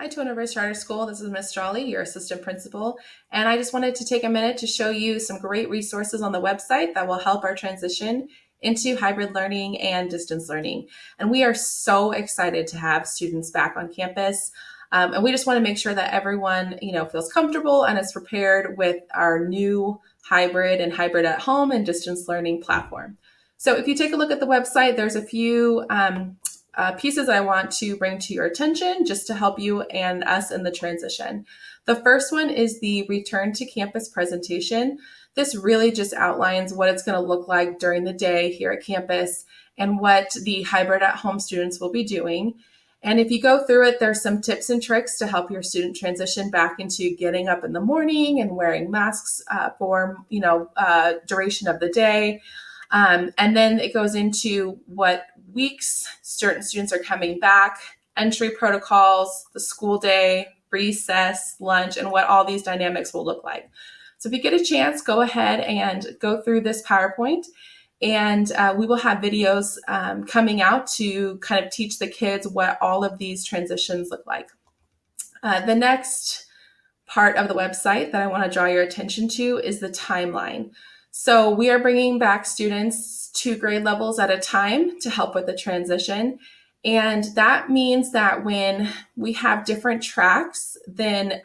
Hi, Tona River Charter School. This is Miss Jolly, your assistant principal, and I just wanted to take a minute to show you some great resources on the website that will help our transition into hybrid learning and distance learning. And we are so excited to have students back on campus. And we just want to make sure that everyone, feels comfortable and is prepared with our new hybrid and hybrid at home and distance learning platform. So if you take a look at the website, there's a few pieces I want to bring to your attention just to help you and us in the transition. The first one is the return to campus presentation. This really just outlines what it's going to look like during the day here at campus and what the hybrid at home students will be doing. And if you go through it, there's some tips and tricks to help your student transition back into getting up in the morning and wearing masks for duration of the day. And then it goes into what weeks certain students are coming back, entry protocols, the school day, recess, lunch, and what all these dynamics will look like. So if you get a chance, go ahead and go through this PowerPoint. And we will have videos coming out to kind of teach the kids what all of these transitions look like. The next part of the website that I want to draw your attention to is the timeline. So we are bringing back students 2 grade levels at a time to help with the transition. And that means that when we have different tracks, then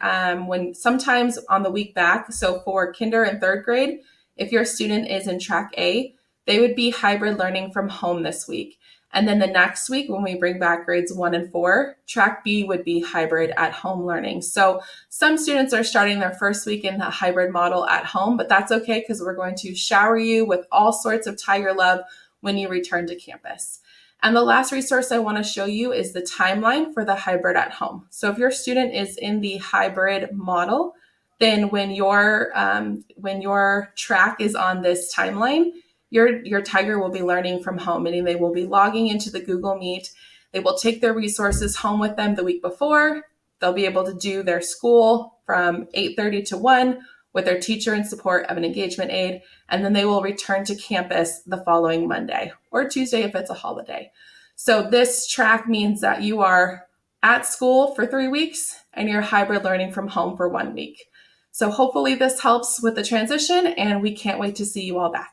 when sometimes on the week back, so for kinder and 3rd grade, if your student is in track A, they would be hybrid learning from home this week. And then the next week, when we bring back grades 1 and 4, track B would be hybrid at home learning. So some students are starting their first week in the hybrid model at home, but that's okay because we're going to shower you with all sorts of Tiger love when you return to campus. And the last resource I want to show you is the timeline for the hybrid at home. So if your student is in the hybrid model, then when your track is on this timeline, your Tiger will be learning from home, meaning they will be logging into the Google Meet. They will take their resources home with them the week before. They'll be able to do their school from 8:30 to 1 with their teacher in support of an engagement aide, and then they will return to campus the following Monday or Tuesday if it's a holiday. So this track means that you are at school for 3 weeks and you're hybrid learning from home for 1 week. So hopefully this helps with the transition, and we can't wait to see you all back.